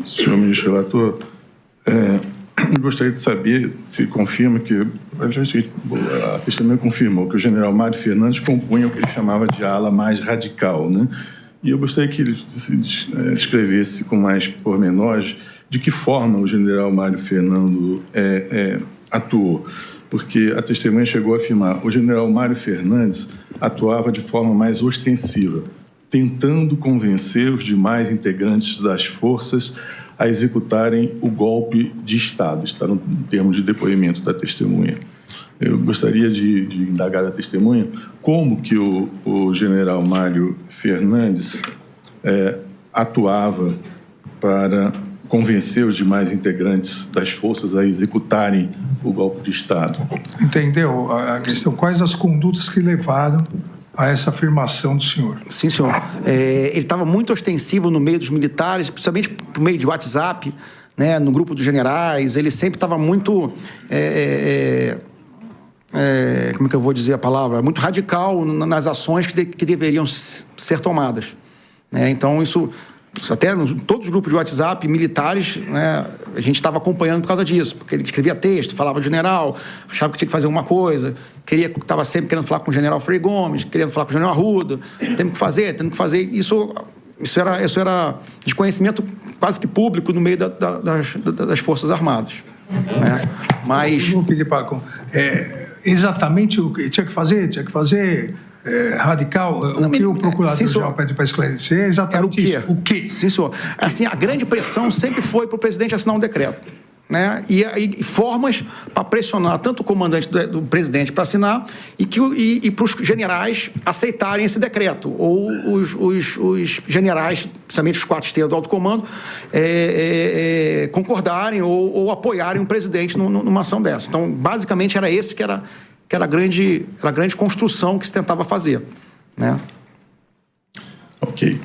senhor ministro relator, gostaria de saber se confirma que a testemunha confirmou que o general Mário Fernandes compunha o que ele chamava de ala mais radical, né? E eu gostaria que ele escrevesse com mais pormenores de que forma o general Mário Fernando atuou, porque a testemunha chegou a afirmar que o general Mário Fernandes atuava de forma mais ostensiva, tentando convencer os demais integrantes das forças a executarem o golpe de Estado. Está no termo de depoimento da testemunha. Eu gostaria de indagar da testemunha como que o general Mário Fernandes atuava para convencer os demais integrantes das forças a executarem o golpe de Estado. Entendeu a questão? Quais as condutas que levaram a essa afirmação do senhor? Sim, senhor. Ele estava muito ostensivo no meio dos militares, principalmente por meio de WhatsApp, né, no grupo dos generais. Ele sempre estava muito... como é que eu vou dizer a palavra? Muito radical nas ações que deveriam ser tomadas. Então, isso até em todos os grupos de WhatsApp militares, né, a gente estava acompanhando por causa disso, porque ele escrevia texto, falava de general, achava que tinha que fazer alguma coisa, estava sempre querendo falar com o general Frei Gomes, querendo falar com o general Arruda, tendo que fazer. Isso era de conhecimento quase que público no meio das Forças Armadas. Né? Mas... Vou pedir para... exatamente o que tinha que fazer... radical, o que o procurador-geral pede para esclarecer é exatamente isso. O quê? Sim, senhor. Assim, a grande pressão sempre foi para o presidente assinar um decreto, né? E formas para pressionar tanto o comandante do presidente para assinar e para os generais aceitarem esse decreto, ou os generais, principalmente os 4 estrelas do alto comando, concordarem ou apoiarem o presidente numa ação dessa. Então, basicamente, era esse que era a grande construção que se tentava fazer, né? Ok.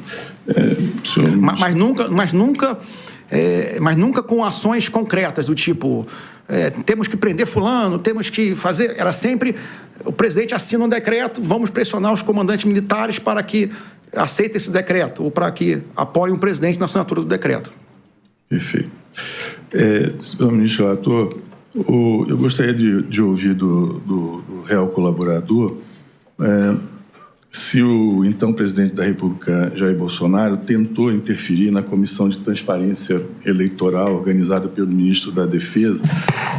Mas nunca com ações concretas do tipo temos que prender fulano, temos que fazer... Era sempre o presidente assina um decreto, vamos pressionar os comandantes militares para que aceitem esse decreto ou para que apoiem o presidente na assinatura do decreto. Perfeito. Senhor ministro relator, eu gostaria de ouvir do réu colaborador se o então presidente da República, Jair Bolsonaro, tentou interferir na Comissão de Transparência Eleitoral organizada pelo ministro da Defesa,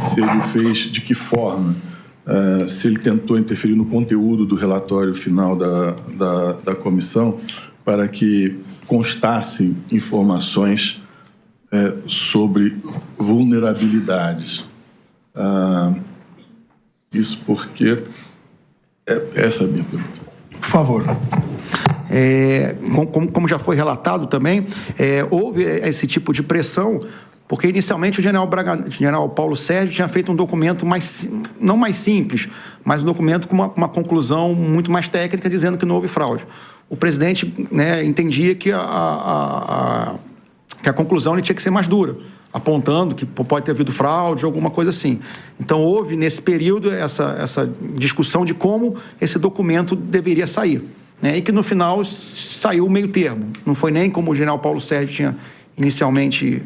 se ele fez, de que forma, se ele tentou interferir no conteúdo do relatório final da comissão para que constassem informações sobre vulnerabilidades. Isso porque... essa é a minha pergunta. Por favor. Como já foi relatado também, houve esse tipo de pressão, porque inicialmente o general Paulo Sérgio tinha feito um documento não mais simples, mas um documento com uma conclusão muito mais técnica, dizendo que não houve fraude. O presidente, né, entendia que a conclusão tinha que ser mais dura, apontando que pode ter havido fraude, alguma coisa assim. Então, houve, nesse período, essa discussão de como esse documento deveria sair, né? E que, no final, saiu o meio termo. Não foi nem como o general Paulo Sérgio tinha inicialmente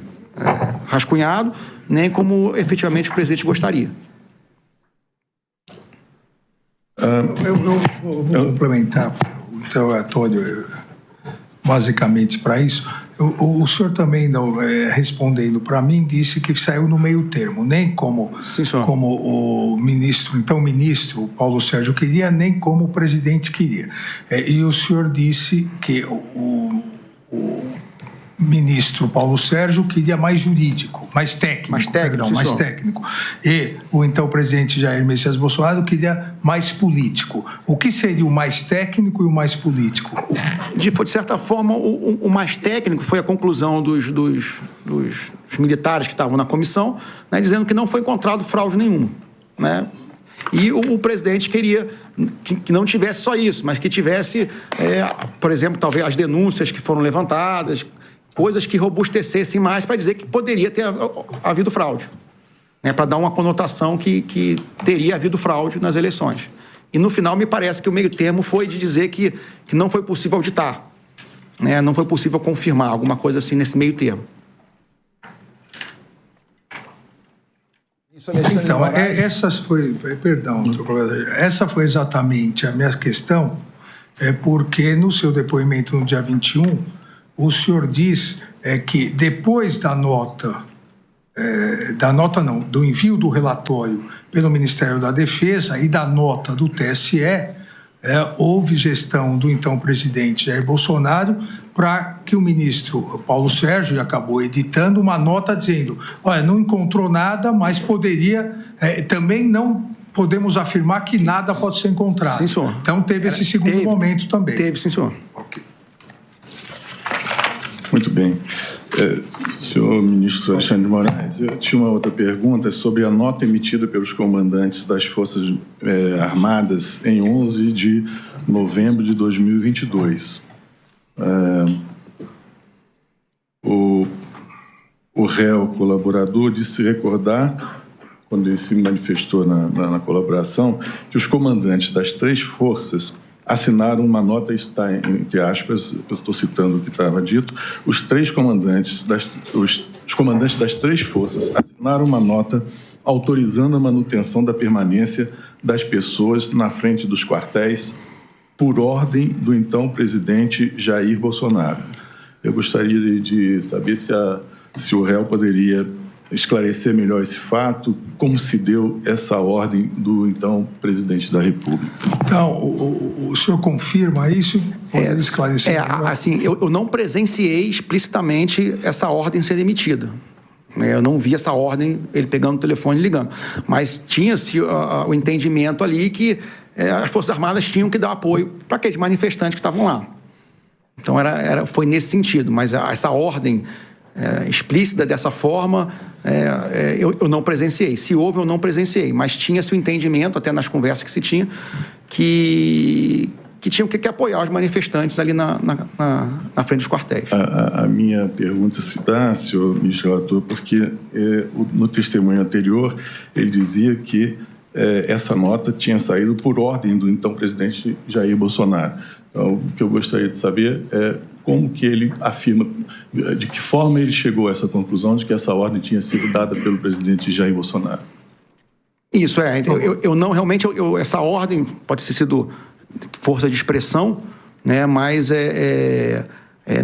rascunhado, nem como, efetivamente, o presidente gostaria. Eu vou complementar o interrogatório, basicamente, para isso. O senhor também, respondendo para mim, disse que saiu no meio termo, nem como o ministro, então ministro Paulo Sérgio queria, nem como o presidente queria. E o senhor disse que o ministro Paulo Sérgio queria mais jurídico, mais técnico. E o então presidente Jair Messias Bolsonaro queria mais político. O que seria o mais técnico e o mais político? De certa forma, o mais técnico foi a conclusão dos militares que estavam na comissão, né, dizendo que não foi encontrado fraude nenhuma, né? E o presidente queria que não tivesse só isso, mas que tivesse, por exemplo, talvez as denúncias que foram levantadas, coisas que robustecessem mais para dizer que poderia ter havido fraude, né, para dar uma conotação que teria havido fraude nas eleições. E, no final, me parece que o meio termo foi de dizer que não foi possível auditar, né, não foi possível confirmar, alguma coisa assim nesse meio termo. Então, essa foi exatamente a minha questão, porque no seu depoimento no dia 21, o senhor diz que depois do envio do relatório pelo Ministério da Defesa e da nota do TSE, houve gestão do então presidente Jair Bolsonaro para que o ministro Paulo Sérgio acabou editando uma nota dizendo: olha, não encontrou nada, mas poderia, também não podemos afirmar que nada pode ser encontrado. Sim, senhor. Então teve esse segundo momento também. Teve, sim, senhor. Ok. Muito bem. Senhor ministro Alexandre de Moraes, eu tinha uma outra pergunta sobre a nota emitida pelos comandantes das Forças Armadas em 11 de novembro de 2022. O réu colaborador disse se recordar, quando ele se manifestou na colaboração, que os comandantes das 3 forças assinaram uma nota, está entre aspas, eu estou citando o que estava dito, os comandantes das 3 forças assinaram uma nota autorizando a manutenção da permanência das pessoas na frente dos quartéis por ordem do então presidente Jair Bolsonaro. Eu gostaria de saber se o réu poderia esclarecer melhor esse fato, como se deu essa ordem do então presidente da República. Então, o senhor confirma isso? Pode esclarecer? Assim, eu não presenciei explicitamente essa ordem ser emitida. Eu não vi essa ordem, ele pegando o telefone e ligando. Mas tinha-se o entendimento ali que as Forças Armadas tinham que dar apoio para aqueles manifestantes que estavam lá. Então, foi nesse sentido. Mas essa ordem explícita dessa forma, eu não presenciei. Se houve, eu não presenciei. Mas tinha-se o entendimento, até nas conversas que se tinha, que tinham que apoiar os manifestantes ali na frente dos quartéis. A minha pergunta se dá, senhor ministro relator, porque no testemunho anterior ele dizia que essa nota tinha saído por ordem do então presidente Jair Bolsonaro. Então, o que eu gostaria de saber é como que ele afirma, de que forma ele chegou a essa conclusão de que essa ordem tinha sido dada pelo presidente Jair Bolsonaro. Isso, eu não realmente, essa ordem pode ter sido força de expressão, né, mas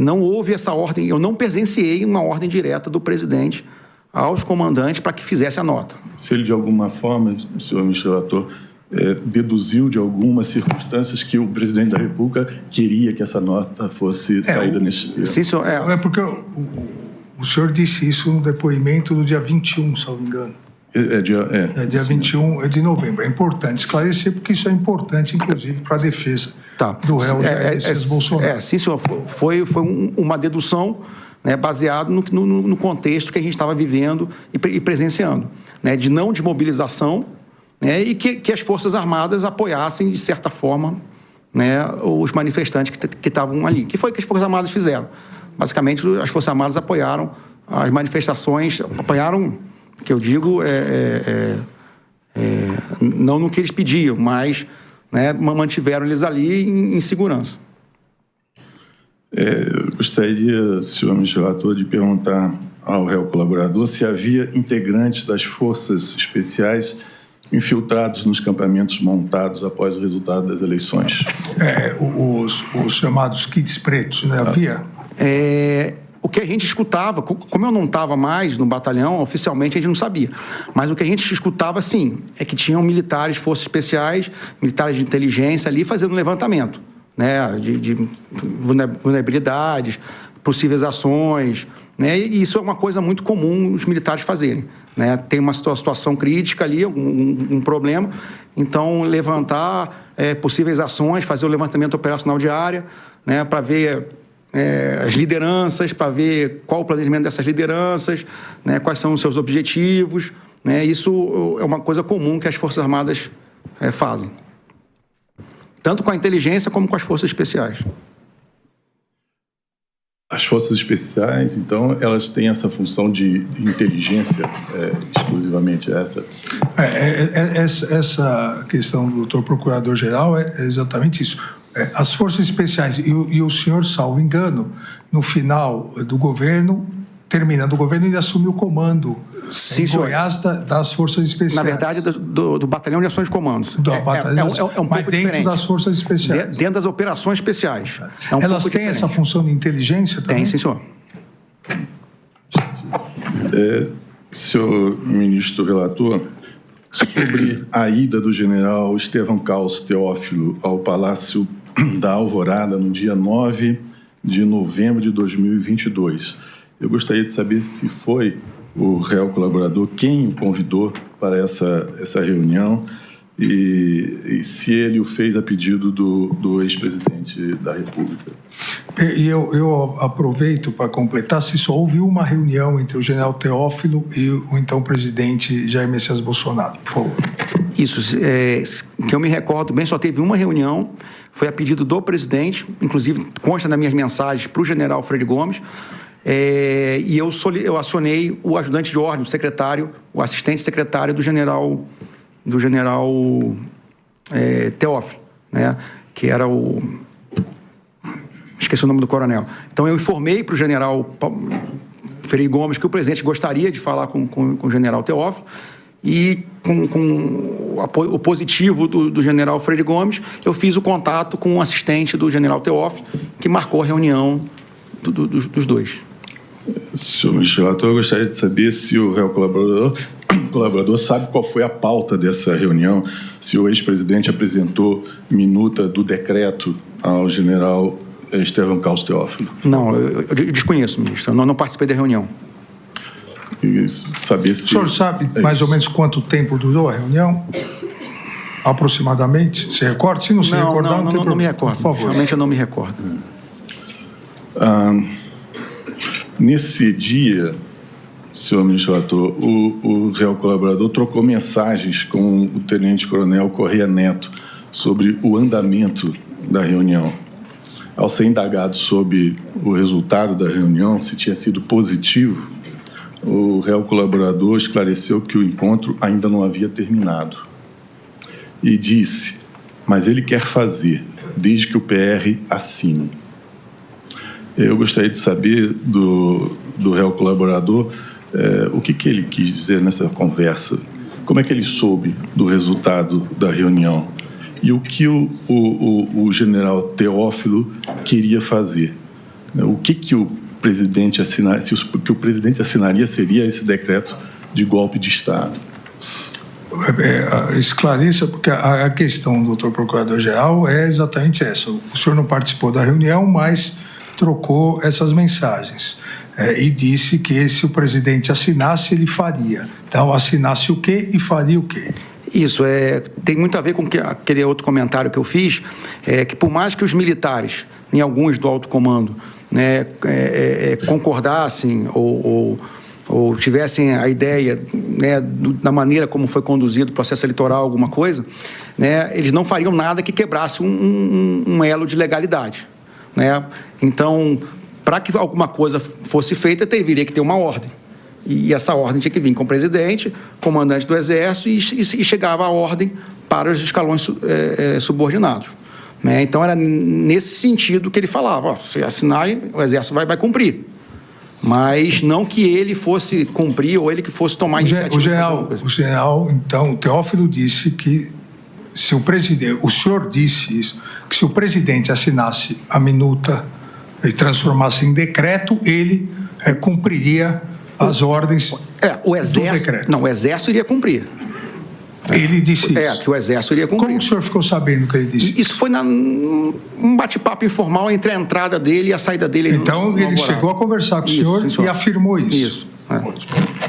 não houve essa ordem, eu não presenciei uma ordem direta do presidente aos comandantes para que fizesse a nota. Se ele, de alguma forma, senhor ministro relator, deduziu de algumas circunstâncias que o presidente da República queria que essa nota fosse saída nesse termo. Sim, senhor. Porque o senhor disse isso no depoimento do dia 21, se não me engano. Dia 21 de novembro. É importante esclarecer, porque isso é importante, inclusive, para a defesa do réu Jair Bolsonaro. Sim, senhor. Foi uma dedução, né, baseado no contexto que a gente estava vivendo e presenciando, né, de não desmobilização, né, e que as Forças Armadas apoiassem, de certa forma, né, os manifestantes que estavam ali. Que foi o que as Forças Armadas fizeram. Basicamente, as Forças Armadas apoiaram as manifestações, apoiaram, que eu digo, não no que eles pediam, mas, né, mantiveram eles ali em segurança. Eu gostaria, senhor ministro relator, de perguntar ao réu colaborador se havia integrantes das forças especiais infiltrados nos campamentos montados após o resultado das eleições. Os chamados kits pretos, né? Havia? O que a gente escutava, como eu não estava mais no batalhão, oficialmente a gente não sabia, mas o que a gente escutava, sim, é que tinham militares, forças especiais, militares de inteligência ali fazendo um levantamento, né, de vulnerabilidades, possíveis ações, né, e isso é uma coisa muito comum os militares fazerem, né, tem uma situação crítica ali, um problema, então levantar possíveis ações, fazer o levantamento operacional de área, né, para ver as lideranças, para ver qual o planejamento dessas lideranças, né, quais são os seus objetivos, né, isso é uma coisa comum que as Forças Armadas fazem, tanto com a inteligência como com as forças especiais. As forças especiais, então, elas têm essa função de inteligência exclusivamente essa? Essa questão do doutor Procurador-Geral é exatamente isso. As forças especiais, e o senhor, salvo engano, no final do governo, terminando o governo, ele assumiu o comando Sim, em senhor. Goiás das Forças Especiais. Na verdade, do Batalhão de Ações de Comandos. É um pouco dentro diferente. das Forças Especiais. Dentro das operações especiais. É um Elas pouco têm diferente. essa função de inteligência também? Tem, sim, senhor. Senhor ministro relator, sobre a ida do general Estevão Carlos Teófilo ao Palácio da Alvorada no dia 9 de novembro de 2022. Eu gostaria de saber se foi o réu colaborador quem o convidou para essa reunião e se ele o fez a pedido do ex-presidente da República. E eu aproveito para completar, se só houve uma reunião entre o general Teófilo e o então presidente Jair Messias Bolsonaro, por favor. Isso, que eu me recordo bem, só teve uma reunião, foi a pedido do presidente, inclusive consta nas minhas mensagens para o general Freire Gomes, e eu acionei o ajudante de ordem, o secretário, o assistente secretário do general Teófilo, né, que era esqueci o nome do coronel. Então eu informei para o general Freire Gomes que o presidente gostaria de falar com o general Teófilo, e com o positivo do general Freire Gomes, eu fiz o contato com o assistente do general Teófilo, que marcou a reunião dos dois. Senhor ministro relator, eu gostaria de saber se o réu colaborador sabe qual foi a pauta dessa reunião, se o ex-presidente apresentou minuta do decreto ao general Estevão Carlos Teófilo. Não, eu desconheço, ministro, eu não participei da reunião. Saber se... O senhor sabe mais ou menos quanto tempo durou a reunião? Aproximadamente? Se recorda? Se não se recordar, não tem problema. Não me recordo. Por favor. Realmente eu não me recordo. Nesse dia, senhor ministro relator, o réu colaborador trocou mensagens com o tenente-coronel Correia Neto sobre o andamento da reunião. Ao ser indagado sobre o resultado da reunião, se tinha sido positivo, o réu colaborador esclareceu que o encontro ainda não havia terminado. E disse, mas ele quer fazer, desde que o PR assine. Eu gostaria de saber do réu colaborador o que ele quis dizer nessa conversa. Como é que ele soube do resultado da reunião? E o que o general Teófilo queria fazer? O que o presidente assinaria, o que o presidente assinaria seria esse decreto de golpe de Estado? Esclareça, porque a questão, doutor Procurador-Geral, é exatamente essa. O senhor não participou da reunião, mas trocou essas mensagens e disse que se o presidente assinasse, ele faria. Então, assinasse o quê e faria o quê? Isso, tem muito a ver com aquele outro comentário que eu fiz, que por mais que os militares, em alguns do alto comando, né, concordassem ou tivessem a ideia, né, da maneira como foi conduzido o processo eleitoral, alguma coisa, né, eles não fariam nada que quebrasse um elo de legalidade, né? Então, para que alguma coisa fosse feita, teria que ter uma ordem. E essa ordem tinha que vir com o presidente, comandante do Exército, e chegava a ordem para os escalões subordinados. Né? Então, era nesse sentido que ele falava, se assinar, o Exército vai cumprir. Mas não que ele fosse cumprir ou ele que fosse tomar iniciativa. O general, então, o Teófilo disse que se o presidente, o senhor disse isso, que se o presidente assinasse a minuta e transformasse em decreto, ele cumpriria as ordens o Exército, do decreto. Não, o Exército iria cumprir. Ele disse isso. Que o Exército iria cumprir. Como o senhor ficou sabendo que ele disse? Isso foi um bate-papo informal entre a entrada dele e a saída dele. Então, ele chegou a conversar com o senhor e afirmou isso. Isso.